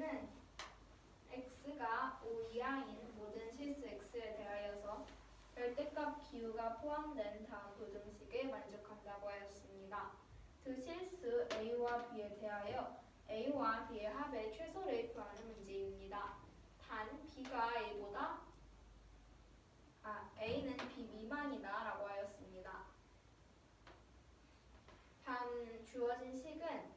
문제는 x가 5 이하인 모든 실수 x에 대하여서 절대값 기호가 포함된 다음 부등식에 만족한다고 하였습니다. 두 실수 a와 b에 대하여 a와 b의 합의 최소를 구하는 문제입니다. 단 b가 a는 b 미만이다 라고 하였습니다. 다음 주어진 식은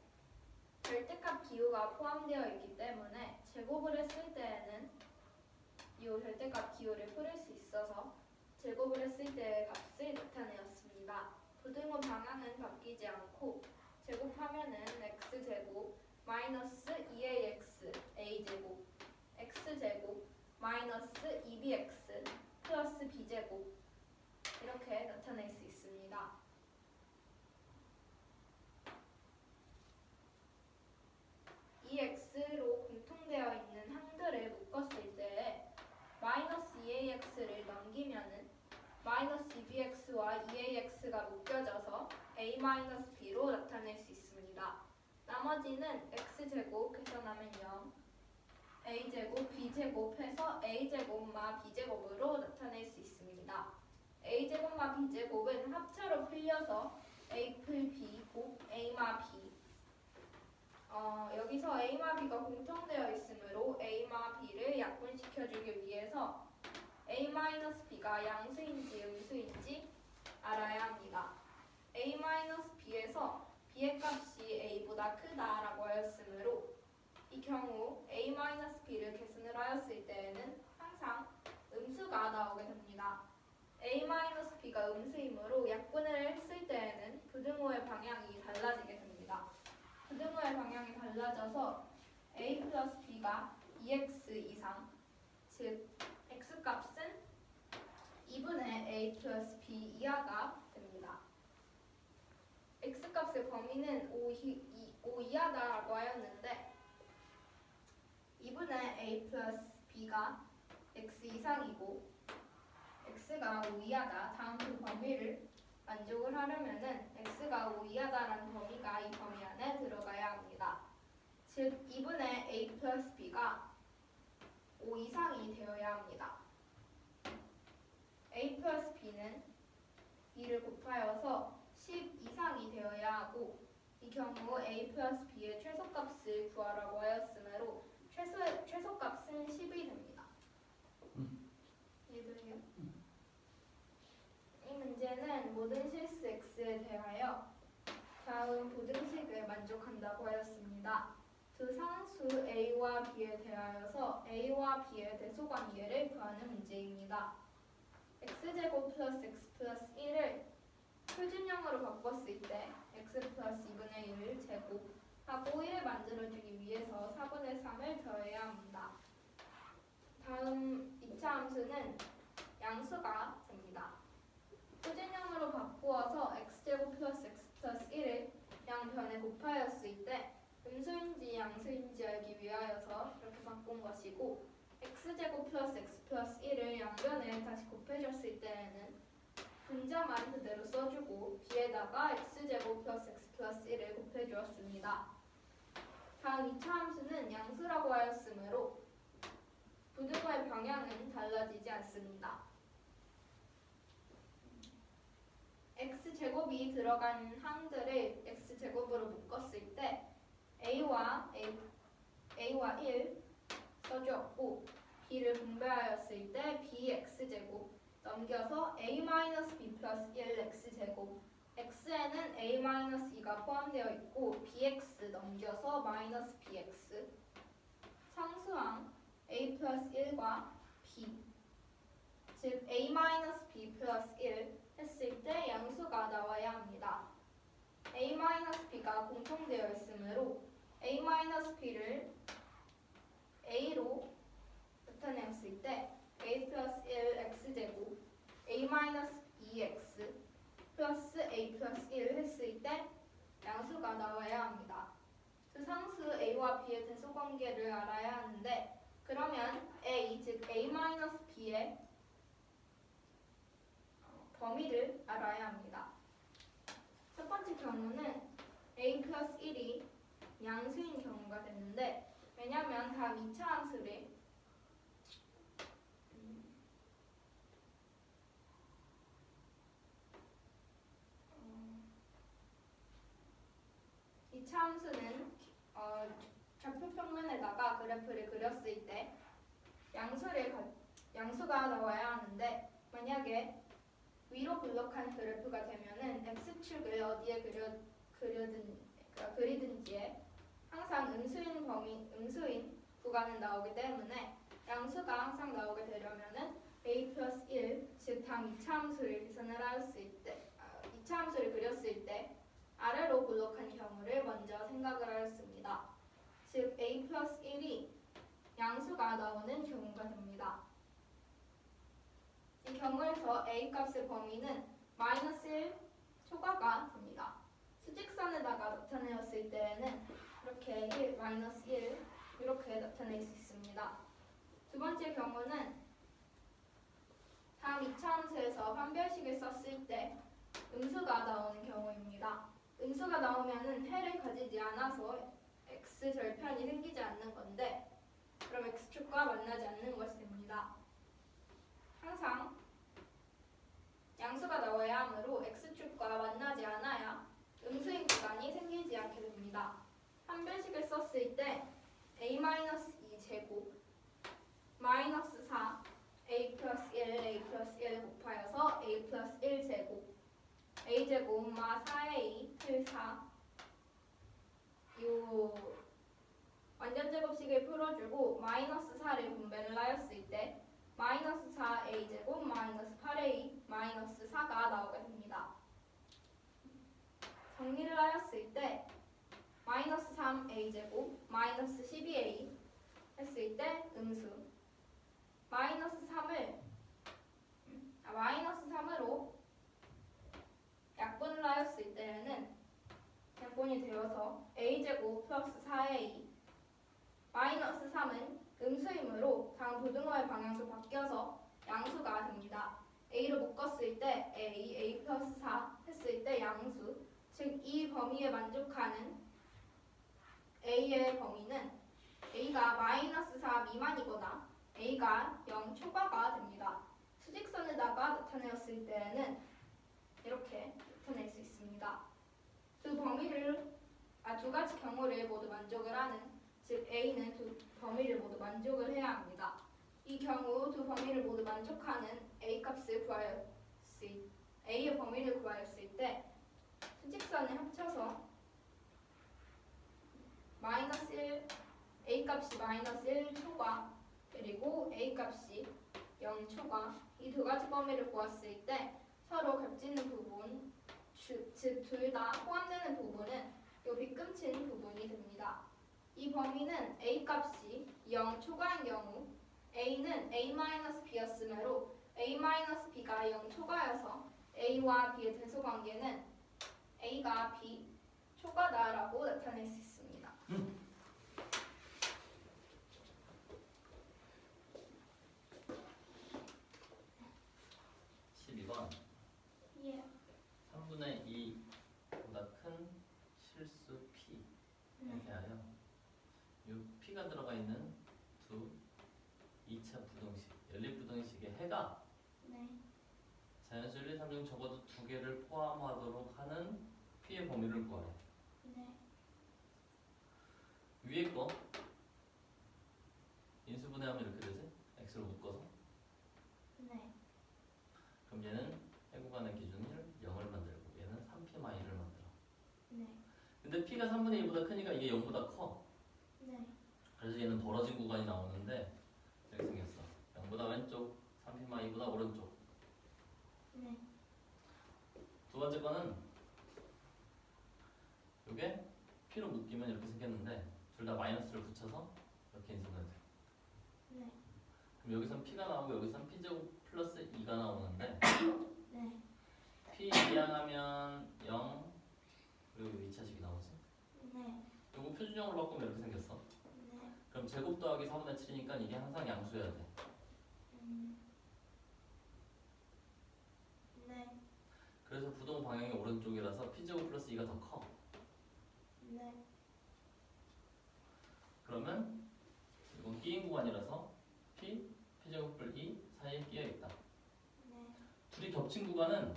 절대값 기호가 포함되어 있기 때문에 제곱을 했을 때에는 이 절대값 기호를 풀을 수 있어서 제곱을 했을 때의 값을 나타내었습니다. 부등호 방향은 바뀌지 않고 제곱하면은 x제곱 마이너스 2ax a제곱 x제곱 마이너스 2bx 플러스 b제곱 이렇게 나타낼 수 있습니다. 이 x로 공통되어 있는 항들을 묶었을 때에 마이너스 2ax를 넘기면은 마이너스 2bx와 2ax가 묶여져서 a-b로 나타낼 수 있습니다. 나머지는 x제곱 계산하면 0, a제곱 b제곱 해서 a제곱마 b제곱으로 나타낼 수 있습니다. a제곱마 b제곱은 합차로 풀려서 a 풀 b 곱 a마 b 여기서 a마 b가 공통되어 있으므로 a마 b를 약분시켜주기 위해서 a-b가 양수인지 음수인지 알아야 합니다. a-b에서 b의 값이 a보다 크다라고 하였으므로 이 경우 a-b를 계산을 하였을 때에는 항상 음수가 나오게 됩니다. a-b가 음수이므로 약분을 했을 때에는 부등호의 방향이 달라지게 됩니다. 부등호의 방향이 달라져서 a 플러스 b가 2x 이상, 즉 x값은 2분의 a 플러스 b 이하가 됩니다. x값의 범위는 5 이하다라고 하였는데 2분의 a 플러스 b가 x 이상이고 x가 5 이하다. 다음 그 범위를 만족을 하려면은 x가 5 이하다라는 범위가 이 범위 안에 들어가야 합니다. 즉 2분의 a 플러스 b가 5 이상이 되어야 합니다. a 플러스 b는 2를 곱하여서 10 이상이 되어야 하고 이 경우 a 플러스 b의 최소값을 구하라고 하였으므로 최소값은 10이 됩니다. 이해돼요? 이 문제는 모든 실수 x에 대하여 다음 부등식을 만족한다고 하였습니다. 두 상수 a와 b에 대하여서 a와 b의 대소관계를 구하는 문제입니다. x제곱 플러스 x 플러스 1을 표준형으로 바꿨을 때 x 플러스 2분의 1을 제곱하고 1을 만들어주기 위해서 4분의 3을 더해야 합니다. 다음 2차 함수는 양수가 됩니다. 표준형으로 바꾸어서 x제곱 플러스 x 플러스 1을 양변에 곱하였을 때 음수인지 양수인지 알기 위하여서 이렇게 바꾼 것이고 x제곱 플러스 x 플러스 1을 양변에 다시 곱해줬을 때에는 분자만 그대로 써주고 b에다가 x제곱 플러스 x 플러스 1을 곱해주었습니다. 다음 2차 함수는 양수라고 하였으므로 부등호의 방향은 달라지지 않습니다. x제곱이 들어간 항들을 x제곱으로 묶었을 때 a와 1 써주었고 b를 분배하였을 때 bx제곱 넘겨서 a-b 플러스 1 x제곱 x에는 a-2가 포함되어 있고 bx 넘겨서 마이너스 bx 상수항 a 플러스 1과 b 즉 a-b 플러스 1 했을 때 양수가 나와야 합니다. a-b가 공통되어 있으므로 a-b를 a로 나타냈을 때 a 플러스 1 x제곱 a-2x 플러스 a 플러스 1 했을 때 양수가 나와야 합니다. 그 상수 a와 b의 대소관계를 알아야 하는데 그러면 a 즉 a-b의 범위를 알아야 합니다. 첫 번째 경우는 a 플러스 1이 양수인 경우가 됐는데 왜냐면 다 이차함수래. 이차함수는 좌표 평면에다가 그래프를 그렸을 때 양수가 나와야 하는데, 만약에 위로 블록한 그래프가 되면은 x축을 어디에 그리든지에 항상 음수인 구간은 나오기 때문에 양수가 항상 나오게 되려면은 a 플러스 1, 즉 당 이차함수를 이차함수를 그렸을 때 아래로 블록한 경우를 먼저 생각을 하였습니다. 즉 a 플러스 1이 양수가 나오는 경우가 됩니다. 이 경우에서 a 값의 범위는 마이너스 1 초과가 됩니다. 수직선에다가 나타내었을 때에는 이렇게 1, 마이너스 1 이렇게 나타낼 수 있습니다. 두 번째 경우는 다음 이차함수에서 판별식을 썼을 때 음수가 나오는 경우입니다. 음수가 나오면은 해를 가지지 않아서 x 절편이 생기지 않는 건데, 그럼 x축과 만나지 않는 것이 됩니다. 항상 양수가 나와야 하므로 x축과 만나지 않아야 음수인 구간이 생기지 않게 됩니다. 판별식을 썼을 때 a-2 제곱 마이너스 4 a 플러스 1 a 플러스 1 곱하여서 a 플러스 1 제곱 a 제곱 마 4a 틀 4 요 완전 제곱식을 풀어주고 마이너스 4를 분배를 하였을 때 마이너스 4a 제곱 마이너스 8a 마이너스 4가 나오게 됩니다. 정리를 하였을 때 마이너스 3a 제곱 마이너스 12a 했을 때 음수, 마이너스 3으로 약분을 하였을 때에는 약분이 되어서 a 제곱 플러스 4a 마이너스 3은 음수이므로 다음 부등호의 방향도 바뀌어서 양수가 됩니다. a로 묶었을 때 a 플러스 4 했을 때 양수, 즉 이 범위에 만족하는 a의 범위는 a가 마이너스 4 미만이거나 a가 0 초과가 됩니다. 수직선에다가 나타내었을 때는 이렇게 나타낼 수 있습니다. 두 가지 경우를 모두 만족을 하는, 즉 a는 두 범위를 모두 만족을 해야 합니다. 이 경우 두 범위를 모두 만족하는 a의 범위를 구하였을 때 수직선을 합쳐서 마이너스 1, a 값이 마이너스 1 초과 그리고 a 값이 0 초과, 이 두 가지 범위를 구했을 때 서로 겹치는 부분, 즉 둘 다 포함되는 부분은 이 빗금친 부분이 됩니다. 이 범위는 a 값이 0 초과인 경우 a는 a-b였으므로 a-b가 0 초과여서 a와 b의 대소관계는 a가 b 초과다라고 나타낼 수 있습니다. 12번. 예. 3분의 2보다 큰 실수 P에 대하여 이 P가 들어가 있는 두 2차 부등식, 연립부등식의 해가 자연수 1, 2, 3 중 적어도 두 개를 포함하도록 하는 P의 범위를 구하래. 위에 거 인수분해하면 이렇게 되지? x로 묶어서. 그럼 얘는 해구간의 기준을 0을 만들고 얘는 3P를 만들어. 근데 P가 3분의 1보다 크니까 이게 0보다 커. 그래서 얘는 벌어진 구간이 나오는데 이렇게 생겼어. 0보다 왼쪽, 3P보다 오른쪽. 두 번째 거는 이게 P로 묶이면 이렇게 생겼는데 둘 다 마이너스를 붙여서 이렇게 인수분해 돼. 그럼 여기선 P가 나오고 여기선 P제곱 플러스 2가 나오는데 P 이항하면 0 그리고 2차식이 나오지? 요거 표준형으로 바꾸면 이렇게 생겼어. 그럼 제곱 더하기 4분의 7이니까 이게 항상 양수여야 돼. 그래서 부동 방향이 오른쪽이라서 P제곱 플러스 2가 더 커. 그러면 구간이라서 P, P제곱불 2 사이에 끼어 있다. 네. 둘이 겹친 구간은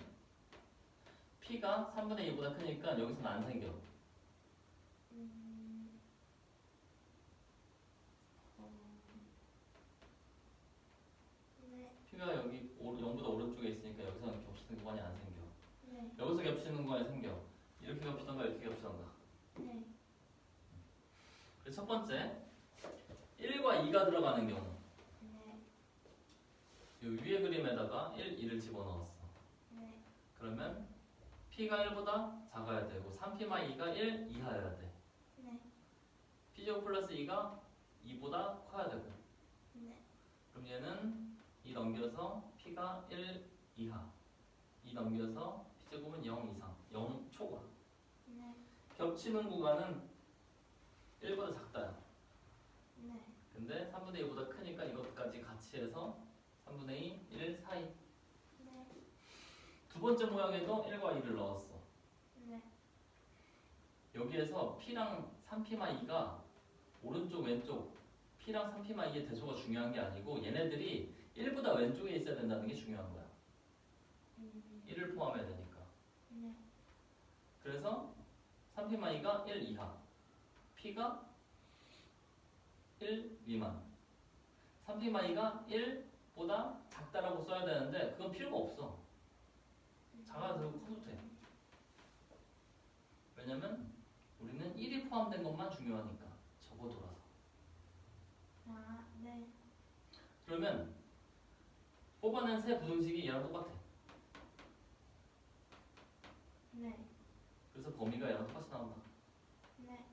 P가 3분의 2보다 크니까 여기서는 안 생겨. 네. P가 여기 0보다 오른쪽에 있으니까 여기서는 겹치는 구간이 안 생겨. 네. 여기서 겹치는 구간이 생겨. 이렇게 겹치던가 이렇게 겹치던가. 네. 그래서 첫 번째 1과 2가 들어가는 경우 네. 이 위에 그림에다가 1, 2를 집어넣었어. 네. 그러면 P가 1보다 작아야 되고 3P-2가 1 이하여야 돼. 네. P제곱 플러스 2가 2보다 커야 되고. 네. 그럼 얘는 2 넘겨서 P가 1 이하, 2 넘겨서 P제곱은 0 이상, 0 초과. 네. 겹치는 구간은 1보다 작다요. 네. 근데 3분의 2보다 크니까 이것까지 같이 해서 3분의 2, 1 사이. 네. 두 번째 모양에도 1과 2를 넣었어. 네. 여기에서 P랑 3P-2가 오른쪽 왼쪽 P랑 3P-2의 대소가 중요한 게 아니고 얘네들이 1보다 왼쪽에 있어야 된다는 게 중요한 거야. 1을 포함해야 되니까. 네. 그래서 3P-2가 1 이하, P가 1 미만. 3P-2가 1보다 작다라고 써야 되는데 그건 필요가 없어. 작아도 되고 커도 돼. 왜냐면 우리는 1이 포함된 것만 중요하니까 접어돌아서. 아, 네. 그러면 뽑아낸 새 부등식이 얘랑 똑같아. 네. 그래서 범위가 얘랑 똑같이 나온다. 네.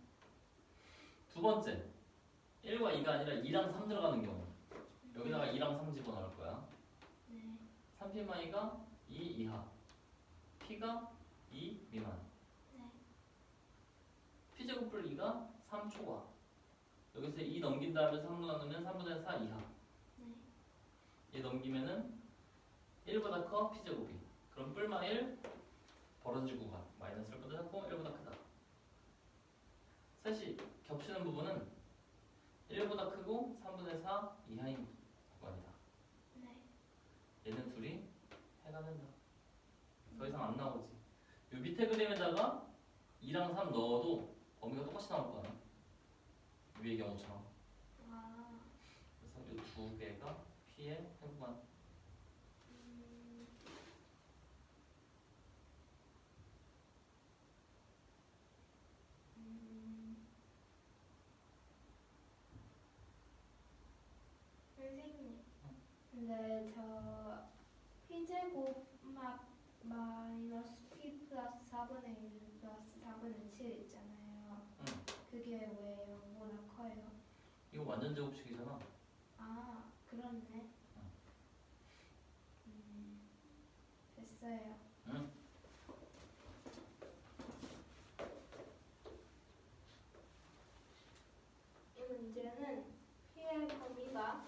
두 번째 1과 2가 아니라 2랑 3 들어가는 경우 여기다가 2랑 3 집어넣을 거야. 네. 3P-2가 2 이하, P가 2 미만. 네. P제곱불 2가 3 초과. 여기서 2 넘긴 다음에 3 넣으면 3분의 4 이하. 네. 얘 넘기면은 1보다 커 P제곱이. 그럼 뿔마 1 벌어질 구간 마이너스 1보다 작고 1보다 크다. 셋이 겹치는 부분은 1보다 크고 3분의 4 이하인 구간이다. 네. 얘는 둘이 해가 된다. 더 이상 안 나오지. 이 밑에 그림에다가 2랑 3 넣어도 범위가 똑같이 나올 거 아니야. 위의 경우처럼. 아. 그래서 이 두 개가 P의 해구간. 선생님. 근데 저 P제곱 마이너스 P 플러스 4분의 1 플러스 4분의 7 있잖아요. 응. 그게 왜 0보다 커요? 이거 완전 제곱식이잖아. 아, 그렇네. 됐어요. 응. 이 문제는 P의 범위가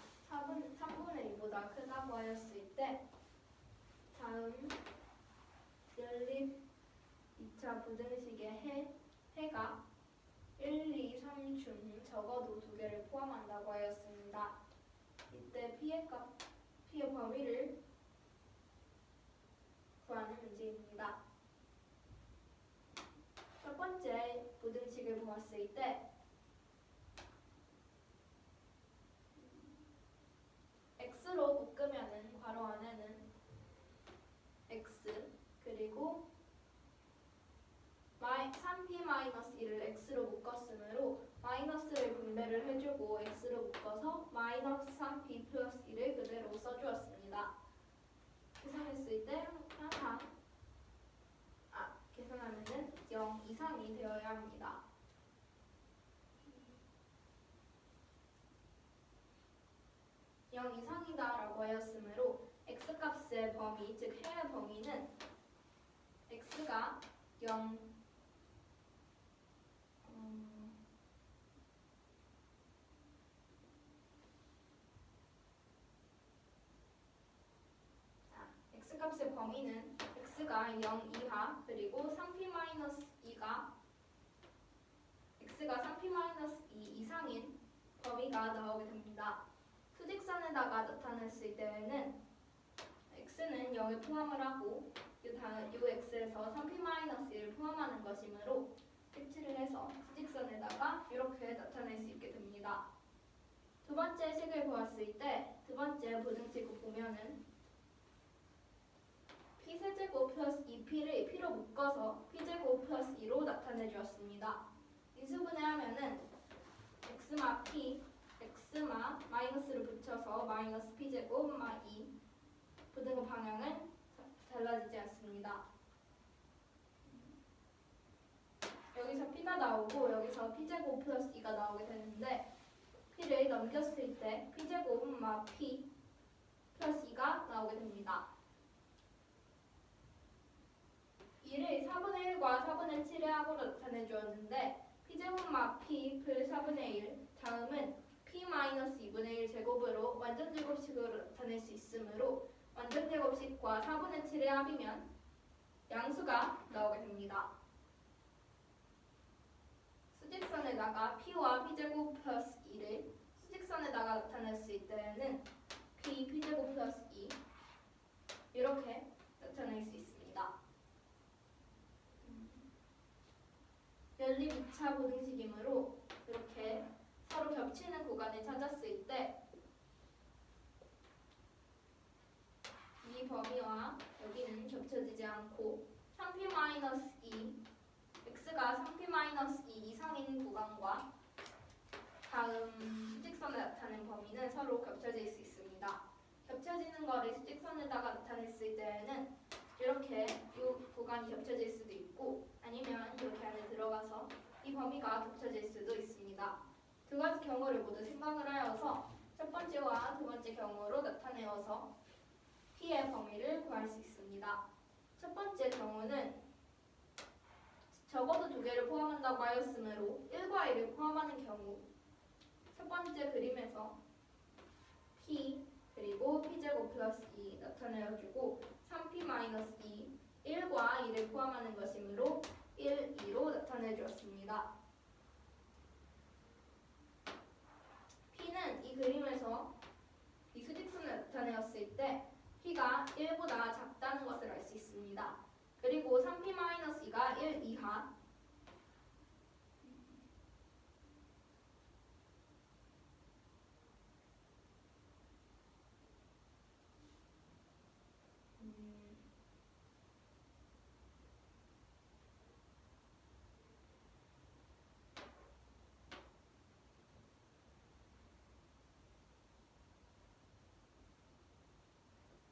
3분의 2보다 크다고 하였을 때 다음 연립 2차 부등식의 해가 1, 2, 3 중 적어도 두 개를 포함한다고 하였습니다. 이때 P의 범위를 구하는 문제입니다. 첫 번째 부등식을 보았을 때 x로 묶으면은 괄호 안에는 x 그리고 3p-1을 x로 묶었으므로 마이너스를 분배를 해주고 x로 묶어서 마이너스 3p 플러스 1을 그대로 써주었습니다. 계산했을 때 항상 계산하면은 0 이상이 되어야 합니다. 0 이상이다라고 하였으므로 x값의 범위, 즉 해의 범위는 x가 0 x값의 범위는 x가 0 이하 그리고 3p-2가 x가 3p-2 이상인 범위가 나오게 됩니다. 수직선에다가 나타냈을 때에는 x는 0을 포함을 하고 요 x에서 3p-1을 포함하는 것이므로 색칠을 해서 수직선에다가 이렇게 나타낼 수 있게 됩니다. 두 번째 식을 보았을 때 두 번째 부등식을 보면은 p세제곱 플러스 2p를 p로 묶어서 p제곱 플러스 2로 나타내 주었습니다. 인수분해 하면은 x마 p, x마 마이너스를 붙여서 마이너스 p제곱 마 2 부등호 방향은 달라지지 않습니다. 여기서 p가 나오고 여기서 p제곱 플러스 2가 나오게 되는데 p를 넘겼을 때 p제곱 마 p 플러스 2가 나오게 됩니다. 이를 4분의 1과 4분의 7의 합으로 나타내 주었는데 p제곱 마 p 플 4분의 1 다음은 p-2분의 1 제곱으로 완전제곱식으로 나타낼 수 있으므로 완전제곱식과 4분의 7의 합이면 양수가 나오게 됩니다. 수직선에다가 p와 p제곱 플러스 2를 수직선에다가 나타냈을 때는 p제곱 플러스 2 이렇게 나타낼 수 있습니다. 연립 2차 부등식이므로 이렇게 서로 겹치는 구간을 찾았을 때 이 범위와 여기는 겹쳐지지 않고 3p-2 x가 3p-2 이상인 구간과 다음 수직선에 나타낸 범위는 서로 겹쳐질 수 있습니다. 겹쳐지는 거를 수직선에다가 나타냈을 때에는 이렇게 이 구간이 겹쳐질 수도 있고 아니면 이렇게 안에 들어가서 이 범위가 겹쳐질 수도 있습니다. 두 가지 경우를 모두 생각을 하여서 첫 번째와 두 번째 경우로 나타내어서 P의 범위를 구할 수 있습니다. 첫 번째 경우는 적어도 두 개를 포함한다고 하였으므로 1과 1을 포함하는 경우 첫 번째 그림에서 P 그리고 P제곱 플러스 2 나타내어주고 3P-2 1과 2를 포함하는 것이므로 1, 2로 나타내주었습니다. P는 이 그림에서 이 수직선을 나타내었을 때 P가 1보다 작다는 것을 알 수 있습니다. 그리고 3p-2가 1 이하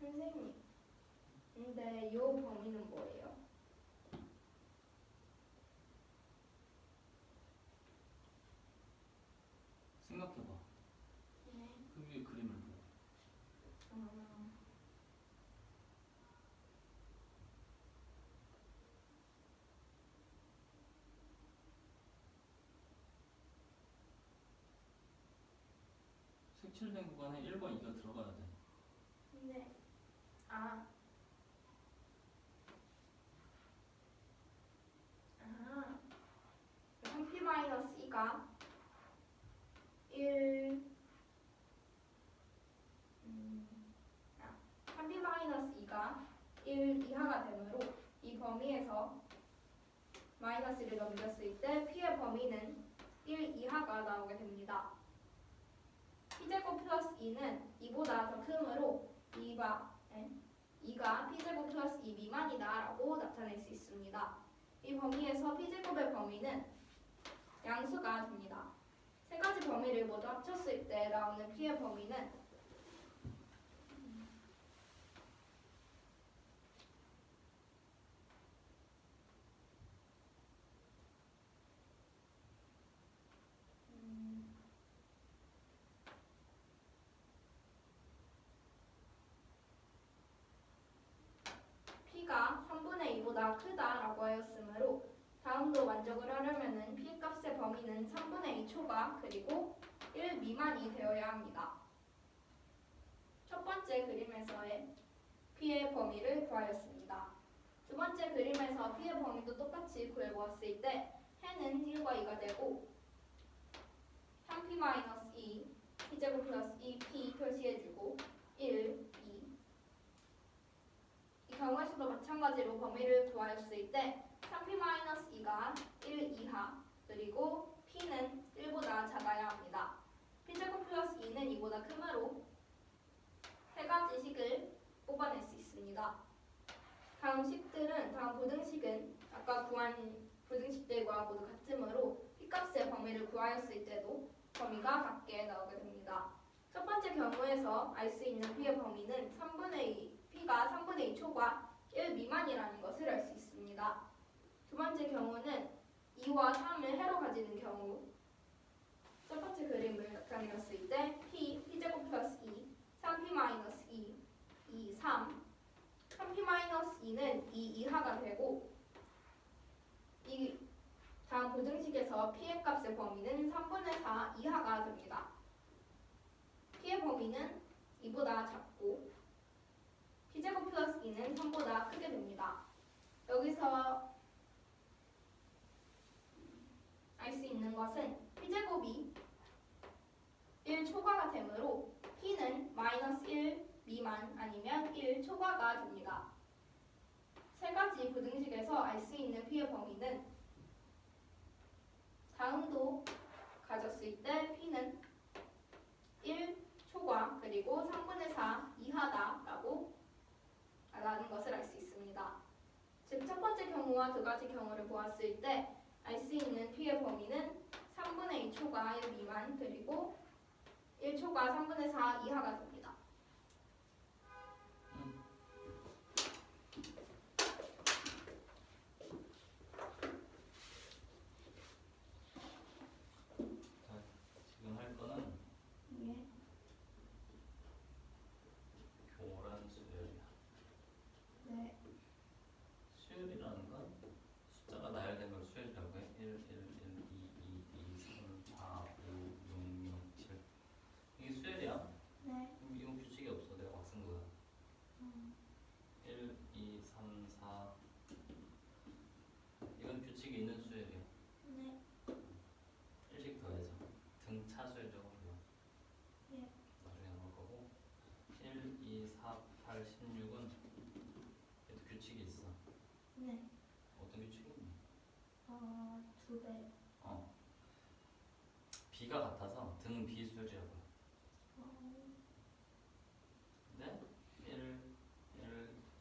선생님 근데 이 범위는 뭐예요? 생각해봐. 네. 그 위에 그림을 보고. 색칠된 구간에 1과 2가 들어가야 돼. 네. 3p-2가 1 3p-2가 1 이하가 되므로 이 범위에서 마이너스를 넘겼을 때 P의 범위는 1 이하가 나오게 됩니다. P제곱 플러스 2는 2보다 더 크므로 2가 P제곱 플러스 2 미만이다 라고 나타낼 수 있습니다. 이 범위에서 P제곱의 범위는 양수가 됩니다. 세 가지 범위를 모두 합쳤을 때 나오는 P의 범위는 P가 3분의 2보다 크다라고 하였으므로 다음도 만족을 하려면 P 값의 범위는 3분의 2 초과 그리고 1 미만이 되어야 합니다. 첫 번째 그림에서의 P의 범위를 구하였습니다. 두 번째 그림에서 P의 범위도 똑같이 구해보았을 때 해는 1과 2가 되고 3p-2 p제곱 플러스 2p 표시해주고 1, 2. 이 경우에서도 마찬가지로 범위를 구하였을 때 3p-2가 1 이하 그리고 p는 1보다 작아야 합니다. p제곱 플러스 2는 이보다 크므로 세 가지 식을 뽑아낼 수 있습니다. 다음 부등식은 아까 구한 부등식들과 모두 같으므로 p값의 범위를 구하였을 때도 범위가 같게 나오게 됩니다. 첫 번째 경우에서 알 수 있는 p의 범위는 p가 3분의 2 초과 1 미만이라는 것을 알 수 있습니다. 두 번째 경우는 2와 3을 해로 가지는 경우 첫 번째 그림을 나타내었을 때 p제곱 플러스 2, 3p-2, 2, 3 3p-2는 2 이하가 되고 이 다음 부등식에서 p의 값의 범위는 3분의 4 이하가 됩니다. p의 범위는 2보다 작고 p제곱 플러스 2는 3보다 크게 됩니다. 여기서 알 수 있는 것은 p제곱이 1 초과가 되므로 p는 마이너스 1 미만 아니면 1 초과가 됩니다. 세 가지 부등식에서 알 수 있는 p의 범위는 다음도 가졌을 때 p는 1 초과 그리고 3분의 4 이하다라고 라는 것을 알 수 있습니다. 즉 첫 번째 경우와 두 가지 경우를 보았을 때 알 수 있는 p의 범위는 3분의 2 초과 1 미만 그리고 1 초과 3분의 4 이하가 됩니다. 지금 할 거는 예. 교란 수열이야. 네. 수열이라는 건 숫자가 나열된 걸 수열이라고 해. 1, 1, 1, 2, 2, 3, 4, 5, 6, 6, 7. 이게 수열이야. 네. 이건 규칙이 없어. 내가 막 쓴 거야. 1, 2, 3, 4. 이건 규칙이 있는 수열이야. 네. 1씩 더해서 등차 수열이라고 불러. 예. 나중에 나올 거고 1, 2, 4, 8, 16은 얘도 규칙이 있어. 네. 어떤 규칙이 있니? 2배. 비가 같아서 등 비수열이라고 해. 근데 1,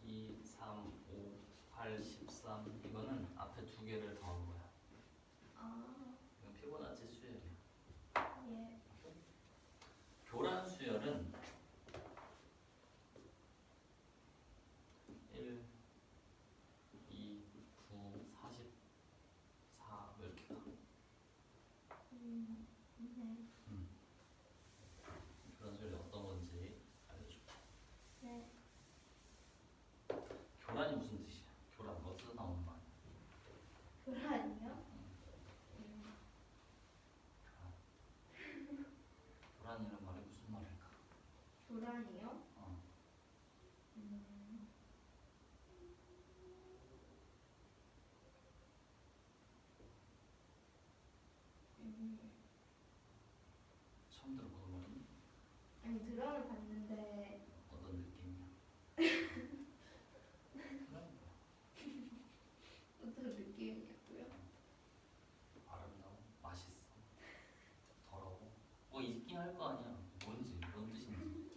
2, 3, 5, 8, 13 이거는 앞에 두 개를 더한 거야. 이건 피보나치 수열이야. 예. 교란 수열은 1, 2, 9, 44 뭐 이렇게 가. 네. 교란 수열이 어떤 건지 알려줄게. 네. 교란이 무슨 뜻이야? 교란 어디서 나오는 말이야? 교란이요? 교란이란 말이 무슨 말일까? 교란이요? 어. 처음 들어보는 거니? 아니 들어는 봤는데 어떤 느낌이야? 그러니까 어떤 느낌이었고요? 아름다워, 맛있어, 더러워. 뭐 있긴 할 거 아니야. 뭔지, 뭔 뜻인지.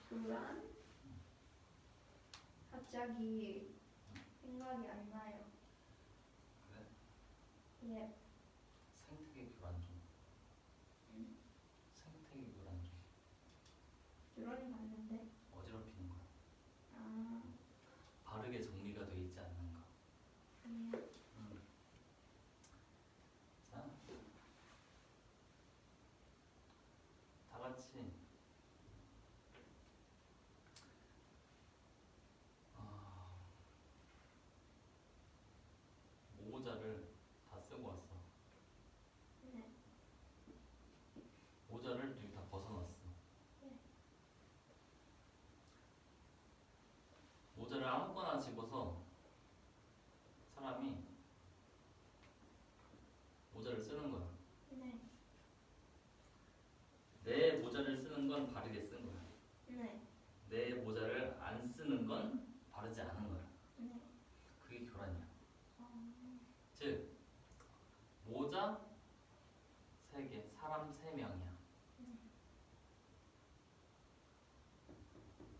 교란? 갑자기 생각이 안 나요. 그래? 예. 생태계 교란 좀. 생태계 교란 좀. 들어는 봤는데. 어지럽히는 거야. 아. 바르게 정리가 돼 있지 않는 거. 예. 자, 다 같이 모자를 다 쓰고 왔어. 네. 모자를 여기 다 벗어놨어. 네. 모자를 아무거나 집어서 사람이 네. 내 모자를 쓰는 건 바르게 쓴 거야. 네. 내 모자를 안 쓰는 건 바르지 않은 거야. 네. 그게 교란이야. 어. 즉 모자 3개, 사람 3명이야. 네.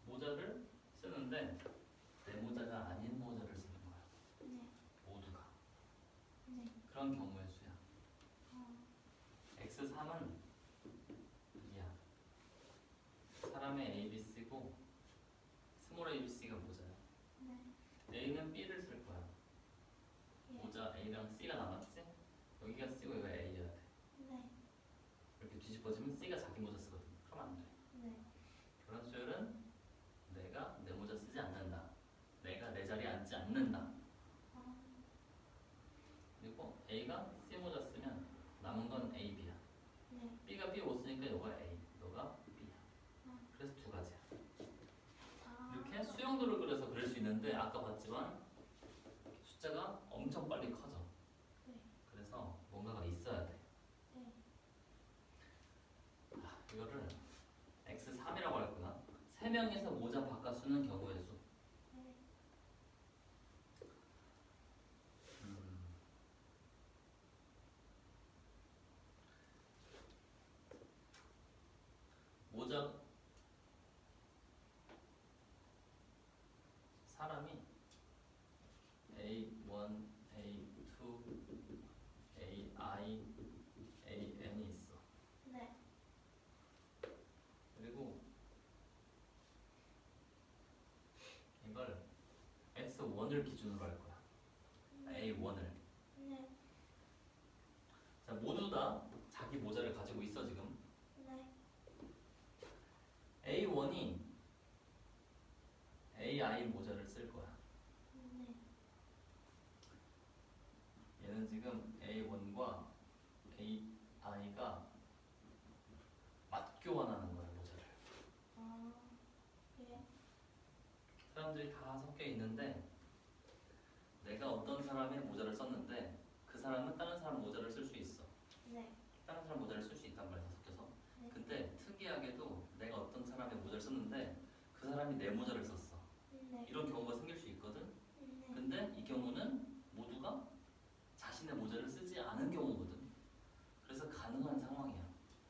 모자를 쓰는데 내 모자가 아닌 모자를 쓰는 거야. 네. 모두가. 네. 그런 경우의 수야. 어. X3은 2야. 사람의 A, B, C고 스몰 A, B, C가 모자야. 네. A는 B를 쓸 거야. 예. 모자 A랑 C가 남았지? 여기가 C고 여기가 A여야 돼. 네. 이렇게 뒤집어지면 C가 자기 모자 쓰거든. 그럼 안 돼. 네. 교란 수열은 내가 내 모자 쓰지 않는다. 내가 내 자리에 앉지 않는다. 어. 그리고 A가 C 모자 쓰면 남은 건 A, B야. 네. B가 B 못 쓰니까 너가 A, 너가 B야. 어. 그래서 두 가지야. 아. 이렇게 수영도를 그려서 그릴 수 있는데 아까 봤지만 숫자가 엄청 빨리 커져. 네. 그래서 뭔가가 있어야 돼. 네. 이거를 X3이라고 할 거야. 3명에서 모자 바꿔 쓰는 경우의 수. 네. 모자 사람이 A1, A2, AI, AN이 있어. 네. 그리고 이걸 X1을 기준으로 할 거야. A1을. 네. 자, 모두 다 자기 모자를 가지고 있어 지금. 네. A1이 AI 모자를 쓸 거야. 네. 얘는 지금 A1과 AI가 맞교환하는 거야 모자를. 아. 예. 사람들이 다 섞여 있는데 내가 어떤 사람의 모자를 썼는데 그 사람은 다른 사람 모자를 쓸 수 있어. 네. 다른 사람 모자를 쓸 수 있단 말이야 섞여서. 네. 근데 특이하게도 내가 어떤 사람의 모자를 썼는데 그 사람이 내 모자를 썼어. 네. 이런 경우가 생길 수 있거든. 네. 근데 이 경우는 모두가 자신의 모자를 쓰지 않은 경우거든. 그래서 가능한 상황이야.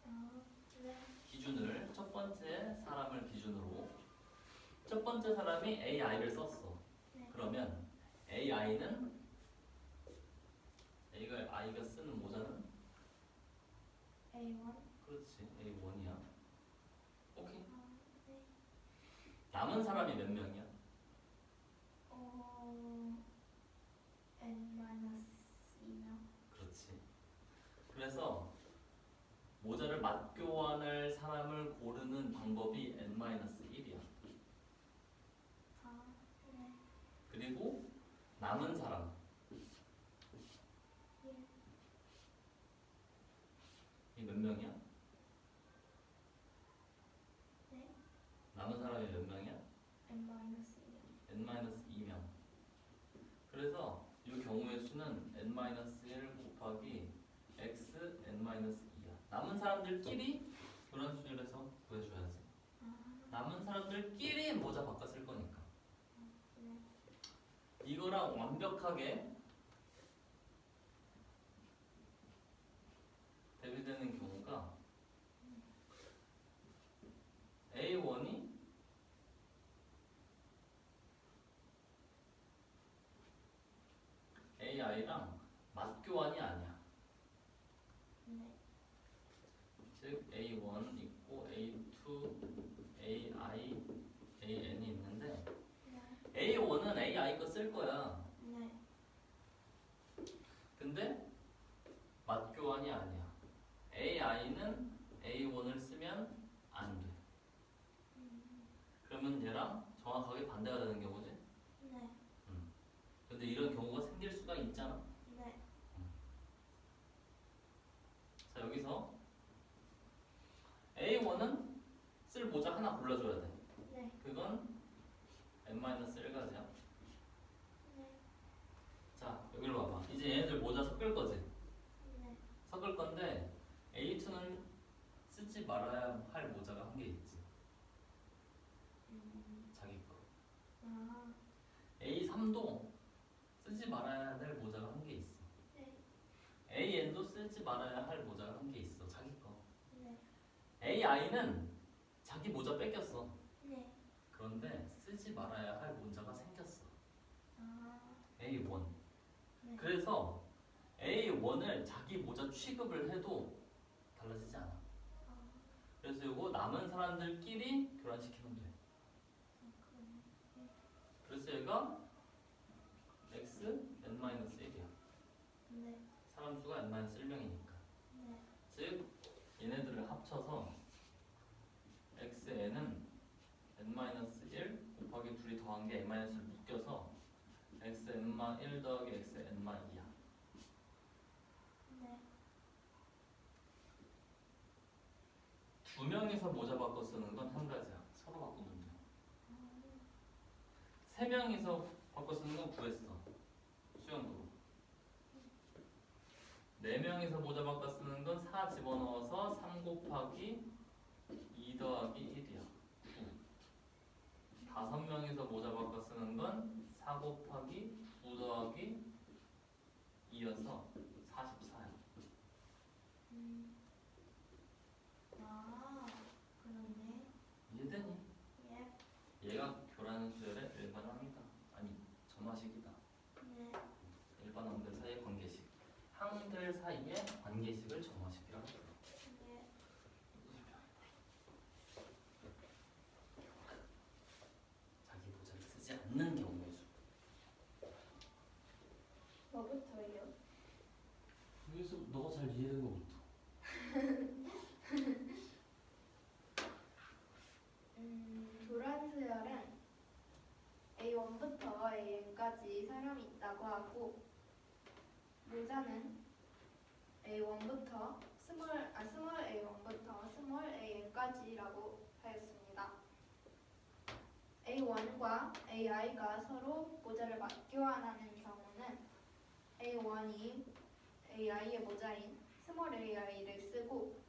아. 네. 기준을 첫 번째 사람을 기준으로 첫 번째 사람이 AI를 썼어. 네. 그러면 AI는 A가 쓰는 모자는 A1. 그렇지 A1이야. 오케이. 아. 네. 남은 사람이 몇 명이야? N-2명. 그렇지. 그래서 모자를 맞교환할 사람을 고르는 방법이 N-1이야. 아. 네. 그리고 남은 사람 예. 이 몇 명이야? 네. 남은 사람이 몇 명이야? N-2명. N-2명. 그래서 이 경우의 수는 N-1 곱하기 X N-2야. 남은 사람들끼리 교란 수열해서 구해줘야지. 아. 남은 사람들끼리 모자 바꿔 쓸 거니까. 네. 이거랑 완벽하게 대비되는 경우가 A1이 AI랑 맞교환이 아니야. 네. 즉 A1 있고 A2, AI, AN이 있는데 네. A1은 AI 거 쓸 거야. 네. 근데 맞교환이 아니야. AI는 A1을 쓰면 안 돼. 그러면 얘랑 정확하게 반대가 되는 경우지. 네. 근데 이런 경우가 생길 수가 있잖아. 네. 자 여기서 A1은 쓸 모자 하나 골라줘야 돼. 네. 그건 N-1가지야. 네. 자 여기로 와봐. 이제 얘네들 모자 섞을 거지. 네. 섞을 건데 A3도 쓰지 말아야 될 모자가 한 개 있어. AN도 쓰지 말아야 할 모자가 한 개 있어. 자기 거. AI는 자기 모자 뺏겼어. 그런데 쓰지 말아야 할 모자가 생겼어. A1. 그래서 A1을 자기 모자 취급을 해도 달라지지 않아. 그래서 이거 남은 사람들끼리 교란시키면 돼. 그래서 얘가 x n-1이야. 사람 수가 n-1명이니까. 즉 얘네들을 합쳐서 xn은 n-1 곱하기 둘이 더한 게 n-을 묶여서 xn-1 더하기 xn-2야. 두 명이서 모자 바꿔 쓰는 건 한 가지야. 서로 바꾸면 돼. 세 명이서 바꿔 쓰는 건 구했어. 수영으로. 네 명이서 모자 바꿔 쓰는 건 4 집어넣어서 3 곱하기 2 더하기 1이야. 9. 다섯 명이서 모자 바꿔 쓰는 건 4 곱하기 9 더하기 2여서 44야. 이해되니? 얘가 교란 수열의 일반항이다. 아니, 점화식이다. 일반항들 사이의 관계식. 항들 사이의 관계식을 점화식이라고 불러. 자기 모자를 쓰지 않는 경우의 수. 뭐부터요? 여기서 너가 잘 이해된 거부터. 교란 수열은 A1부터 AN까지 사람이 있다고 하고 모자는 A1부터 스몰 A1부터 스몰 AN까지라고 하였습니다. A1과 AI가 서로 모자를 맞교환하는 경우는 A1이 AI의 모자인 스몰 AI를 쓰고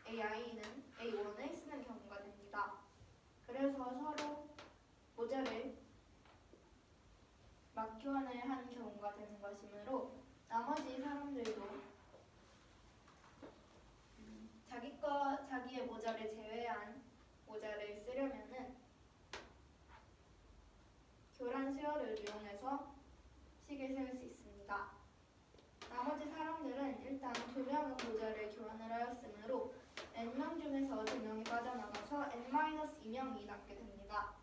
AI는 A1을 쓰는 경우가 됩니다. 그래서 서로 모자를 맞교환을 한 경우가 되는 것이므로 나머지 사람들도 자기의 모자를 제외한 모자를 쓰려면은 교란 수열을 이용해서 식을 세울 수 있습니다. 나머지 사람들은 일단 2명은 모자를 교환을 하였으므로 n명 중에서 2명이 빠져나가서 n-2명이 남게 됩니다.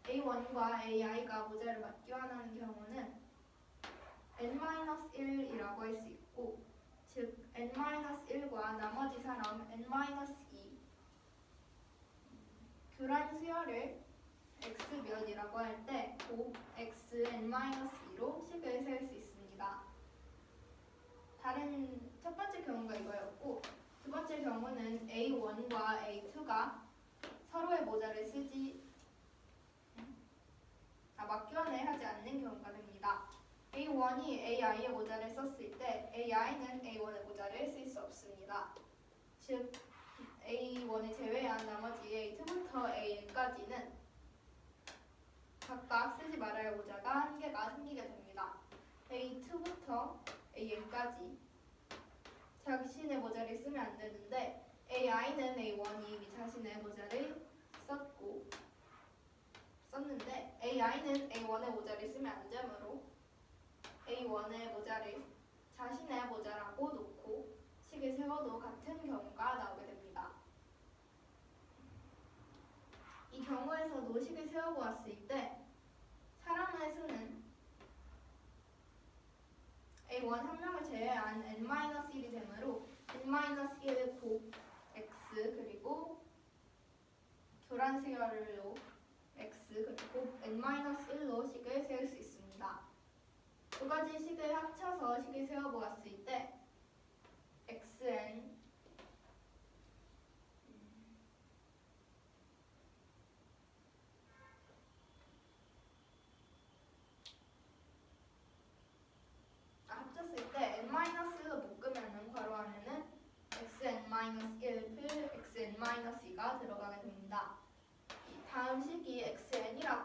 A1과 AI가 모자를 맞교환하는 경우는 n-1이라고 할 수 있고, 즉 n-1과 나머지 사람 n-2 교란 수열을 x면이라고 할 때 곱 xn-2로 식을 세울 수 있습니다. 첫 번째 경우가 이거였고, 두 번째 경우는 A1과 A2가 서로의 모자를 맞교환을 하지 않는 경우가 됩니다. A1이 AI의 모자를 썼을 때 AI는 A1의 모자를 쓸 수 없습니다. 즉 A1을 제외한 나머지 A2부터 AN까지는 각각 쓰지 말아야 할 모자가 한 개가 생기게 됩니다. A2부터 AN까지 자신의 모자를 쓰면 안 되는데 AI는 A1이 이미 자신의 모자를 썼는데 AI는 A1의 모자를 쓰면 안 되므로 A1의 모자를 자신의 모자라고 놓고 식을 세워도 같은 경우가 나오게 됩니다. 이 경우에서도 식을 세워보았을 때 사람의 수는 A1 한 명을 제외한 n-1이 되므로 n-1 곱 x 그리고 교란 수열로 x 그리고 n-1로 식을 세울 수 있습니다. 두 가지 식을 합쳐서 식을 세워보았을 때 xn 합쳤을 때 n-1로 묶으면은 괄호 안에는 xn-1 플 xn-2가 들어가게 됩니다. 다음 식이 xn이라고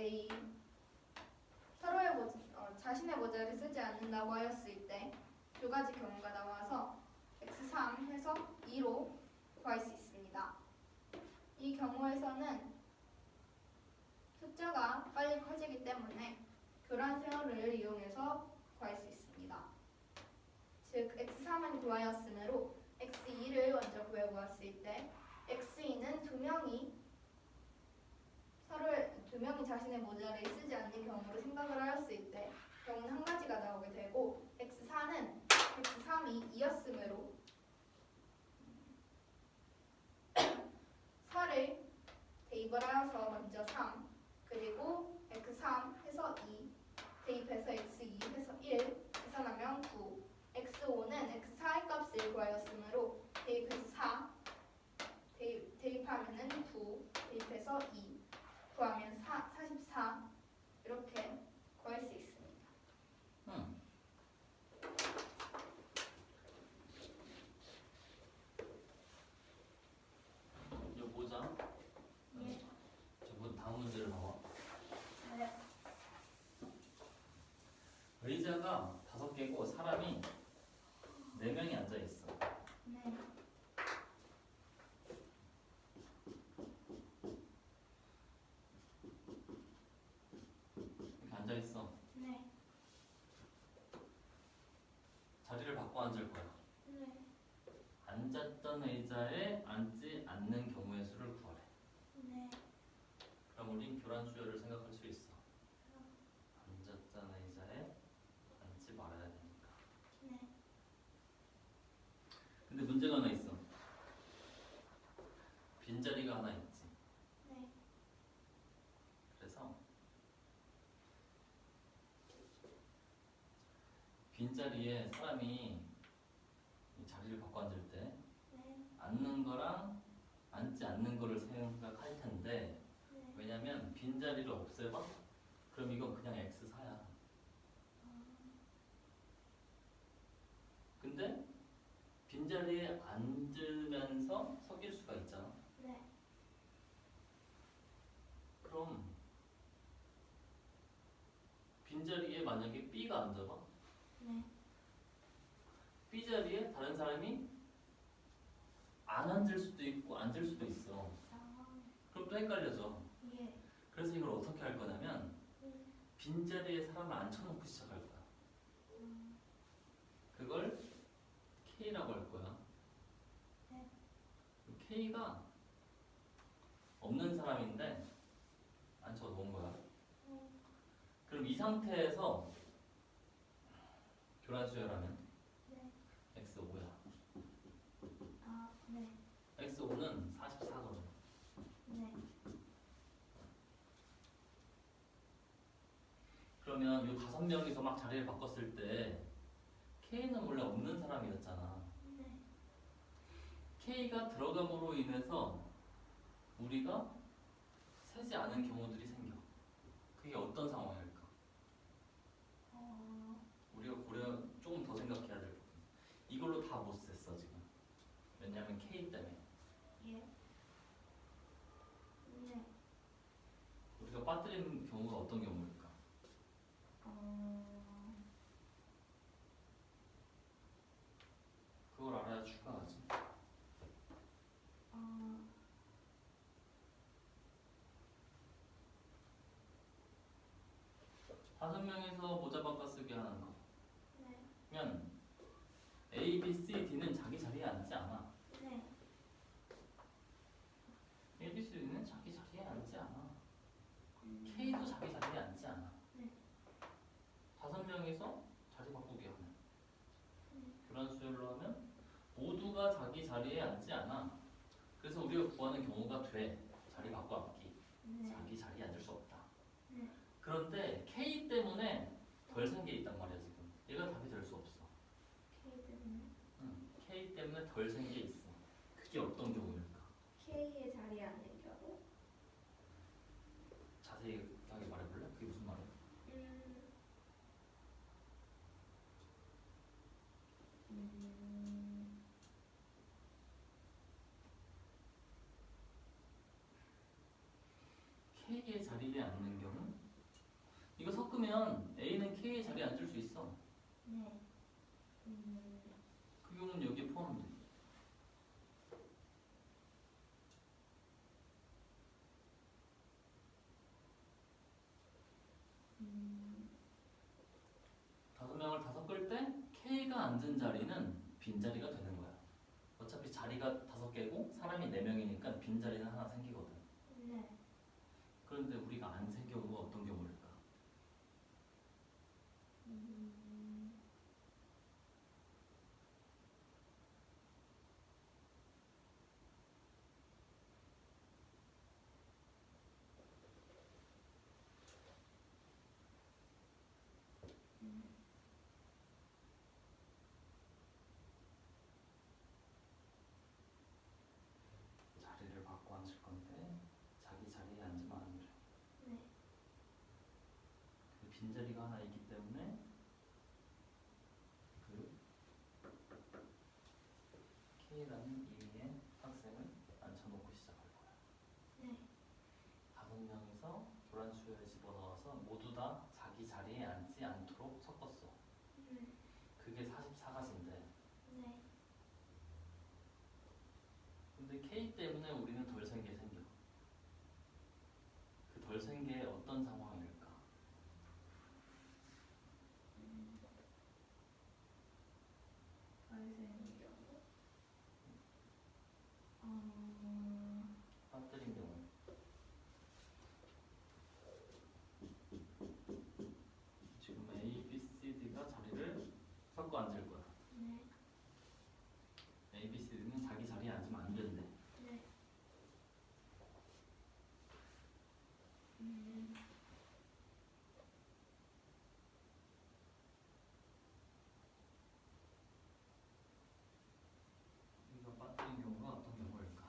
A 서로의 자신의 모자를 쓰지 않는다고 하였을 때 두 가지 경우가 나와서 x3 해서 2로 구할 수 있습니다. 이 경우에서는 숫자가 빨리 커지기 때문에 교란 수열을 이용해서 구할 수 있습니다. 즉 x3은 구하였으므로 x2를 먼저 구해보았을 때 x2는 두 명이 자신의 모자를 쓰지 않는 경우로 생각을 하였을 때 경우는 한 가지가 나오게 되고 x3이 2였으므로 4를 대입을 하여서 먼저 3 그리고 x3 해서 2 대입해서 x2 해서 1 계산하면 9 x5는 x4의 값을 구하였으므로 대입해서 4 대입하면은 9 대입해서 2 구하면 44 이렇게 구할 수 있습니다. 이거 보자. 예. 저번 다음 문제를 봐봐. 네. 의자가 5개고 사람이 4명이 앉아 있어. 네. 이렇게 앉아 있어. 네. 자리를 바꿔 앉을 거야. 네. 앉았던 의자에 앉지 않는 경우의 수를 구하래. 네. 그럼 우린 교란 수열을 생각할 수 있어. 앉았던 의자에 앉지 말아야 되니까. 네. 근데 문제가 하나 있어. 빈자리가 하나 있지. 네. 그래서 빈자리에 사람이 이 자리를 바꿔 앉을 때 네. 앉는 거랑 앉지 않는 거를 생각할 텐데 네. 왜냐면 빈자리를 없애봐? 그럼 이건 그냥 x4야. 근데 빈자리에 앉으면서 섞일 수가 있잖아. 네. 그럼 빈자리에 만약에 B가 앉아봐. 네. B 자리에 다른 사람이 안 앉을 수도 있고 앉을 수도 있어. 그럼 또 헷갈려져. 예. 그래서 이걸 어떻게 할 거냐면 빈자리에 사람을 앉혀놓고 시작할 거야. 그걸 K라고 할 거야. 네. K가 없는 사람인데 앉혀 놓은 거야. 그럼 이 상태에서 교란 수열하면 네. x5야. 아, 네. x5는 44거든. 네. 그러면 이 5명이서 막 자리를 바꿨을 때 K는 원래 없는 사람이었잖아. 네. K가 들어감으로 인해서 우리가 세지 않은 경우들이 생겨. 그게 어떤 상황일까? 우리가 조금 더 생각해야 될 부분. 이걸로 다 못 셌어 지금. 왜냐면 K 때문에. 예. 네. 우리가 빠뜨리는 경우가 어떤 경우일까? 그걸 알아야 추가하지. 다섯 명에서 모자 바꿔 쓰기 하는 거. 네. 그러면 A, B, C, D는 자기 자리에 앉지 않아. 네. A, B, C, D는 자기 자리에 앉지 않아. K도 자기 자리에 앉지 않아. 네. 5명이서 자리 바꾸기 하면 교란 수열로 하면 모두가 자기 자리에 앉지 않아. 그래서 우리가 구하는 경우가 돼. 자리 바꿔 앉기. 네. 자기 자리에 앉을 수 없다. 네. 그런데 K 때문에 덜 생겨 있단 말이야 지금. 얘가 답이 될 수 없어. K 때문에. K 때문에 덜 생겨 있어. 그게 어떤 경우일까? K의 자리에 앉는 경우. 자세하게 말해볼래? 그게 무슨 말이야? 음. K의 자리에 앉는 경우 네. 그 경우는 여기에 포함돼. 다섯 명을 다 섞을 때 K가 앉은 자리는 빈자리가 되는 거야. 어차피 자리가 5개고 사람이 4명이니까 빈자리는 하나 생기거든. 네. 그런데 우리가 안 생 경우가 어떤 경우일까? 자리를 바꿔 앉을 건데 자기 자리에 앉으면 안 돼. 네. 그 빈자리가 하나 있기 때문에 그 K라는 이미의 학생을 앉혀놓고 시작할 거야. 네. 5명이서 교란수요에 집어넣어서 모두 다 자기 자리에 앉지 않도록 섞었어. 네. 그게 44가지인데 네. 근데 K 때문에 우리는 덜 센 게 생겨. 그 덜 센 게 어떤 상황일까? 빠뜨린 경우. 지금 A, B, C, D가 자리를 섞어 앉을 거야. 네. A, B, C, D는 자기 자리에 앉으면 안 된대. 네. 이거 빠뜨린 경우가 어떤 경우일까?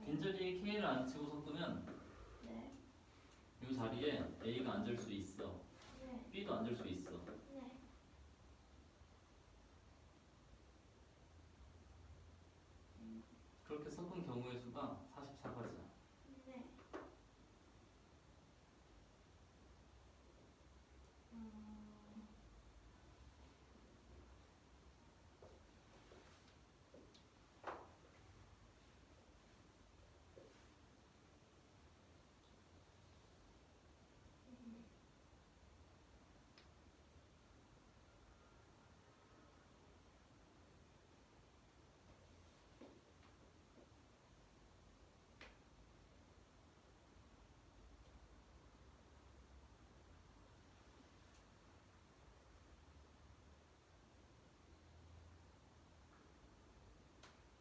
빈자리에 K를 앉히고 섞으면 네. 이 자리에 A가 앉을 수 있어. 네. B도 앉을 수 있어. 네. 그렇게 섞은 경우의 수가 44가지야. 네.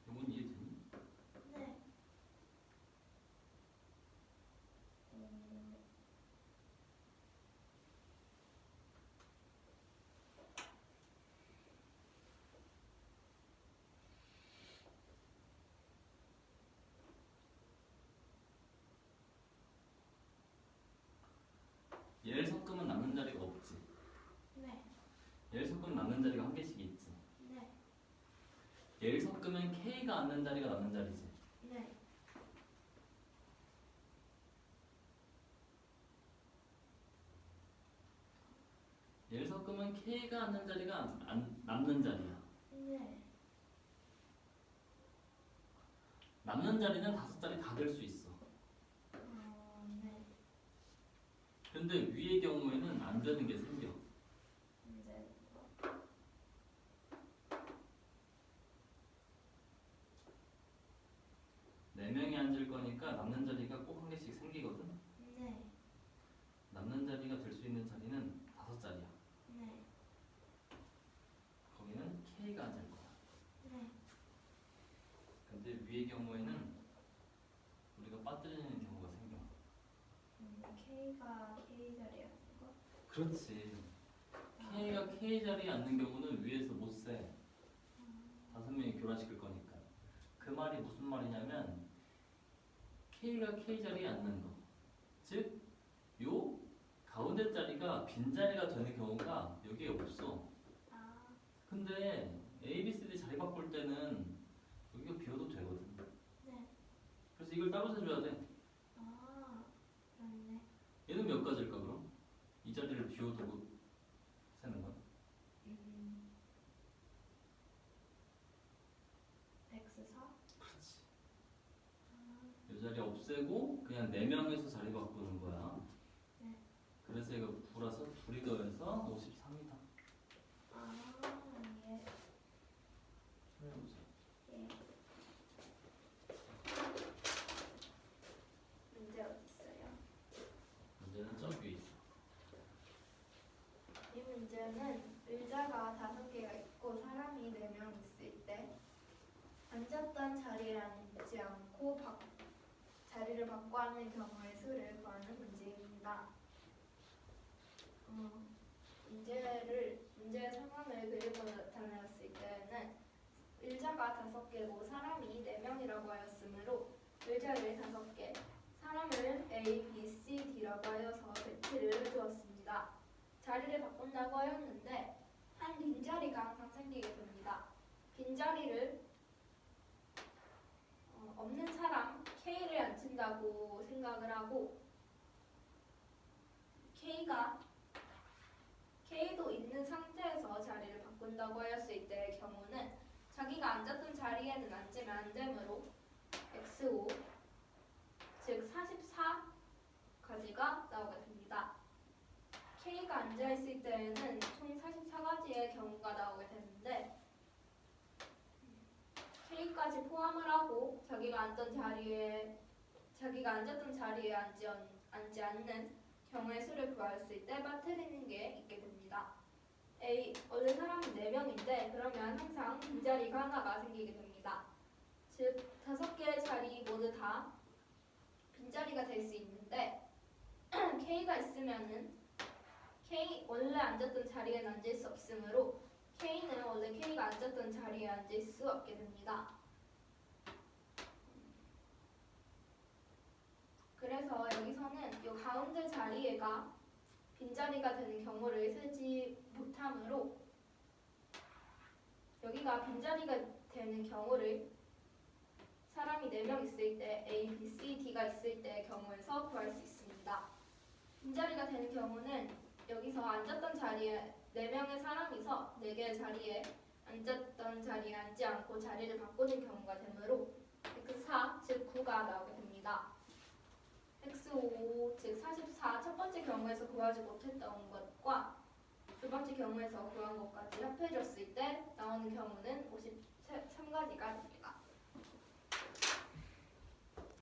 이건 이해되니? 네. 얘를 섞으면 남는 자리가 없지. 네. 얘를 섞으면 남는 자리가 한 개씩 있지. 네. 얘를 섞으면 K가 앉는 자리가 남는 자리지. 네. 그만큼은 K가 앉는 자리가 남는 자리야. 네. 남는 자리는 5자리 다 될 수 있어. 네. 근데 위의 경우에는 안 되는 게 생겨. 이제 4명이 앉을 거니까 남는 자리가 꼭 한 개씩 생기거든. 네. 남는 자리가 될 수 있는 자리는 5자리야. 네. 거기는 K가 앉을 거야. 네. 근데 위의 경우에는 우리가 빠뜨리는 경우가 생겨. K가 K 자리에 앉는 거? 그렇지. K가 K 자리에 앉는 경우는 위에서 못 세. 5명이 교란시킬 거니까. 그 말이 무슨 말이냐면 K가 K 자리에 앉는 거. 즉, 요 가운데 자리가 빈자리가 되는 경우가 여기에 없어. 아, 근데 A, B, C, D 자리 바꿀 때는 여기가 비워도 되거든. 네. 그래서 이걸 따로 세줘야 돼. 아, 그렇네. 얘는 몇 가지일까 그럼? 이 자리를 비워두고 세는 건? X4? 그렇지. 아, 이 자리 없애고 그냥 4명에서 자리 바꾸는 거야. 네. 그래서 이거 불어서 둘이 더해서 53이다. 아, 예. 해보자. 예. 문제 어디 있어요? 문제는 저 위에 있어. 이 문제는 의자가 5개가 있고 사람이 4명 있을 때 앉았던 자리에 앉지 않고 자리를 바꿔 앉는 경우의 수를 구하는 문제입니다. 문제의 상황을 그리고 나타내었을 때는 의자가 5개고 사람이 4명이라고 하였으므로 의자를 5개, 사람을 A, B, C, D라고 하여서 배치를 해두었습니다. 자리를 바꾼다고 하였는데 한 빈자리가 항상 생기게 됩니다. 빈자리를 없는 사람 K를 앉힌다고 생각을 하고 K도 있는 상태에서 자리를 바꾼다고 하였을 때의 경우는 자기가 앉았던 자리에는 앉으면 안 되므로 X5 즉 44가지가 나오게 됩니다. K가 앉아있을 때에는 총 44가지의 경우가 나오게 되는데 K까지 포함을 하고 자기가 앉았던 자리에 앉지 않는 경우의 수를 구했을 때 빠뜨리는 게 있게 됩니다. 원래 사람은 4명인데 그러면 항상 빈자리가 하나가 생기게 됩니다. 즉 5개의 자리 모두 다 빈자리가 될 수 있는데 K가 있으면은 원래 앉았던 자리에 앉을 수 없으므로 K는 원래 K가 앉았던 자리에 앉을 수 없게 됩니다. 그래서 여기서는 이 가운데 자리가 빈자리가 되는 경우를 세지 못하므로 여기가 빈자리가 되는 경우를 사람이 4명 있을 때 A, B, C, D가 있을 때의 경우에서 구할 수 있습니다. 빈자리가 되는 경우는 여기서 앉았던 자리에 4명의 사람이서 4개의 자리에 앉았던 자리에 앉지 않고 자리를 바꾸는 경우가 되므로 X4 즉 9가 나오게 됩니다. X5 즉 44 첫 번째 경우에서 구하지 못했던 것과 두 번째 경우에서 구한 것까지 합해졌을 때 나오는 경우는 53가지가 됩니다.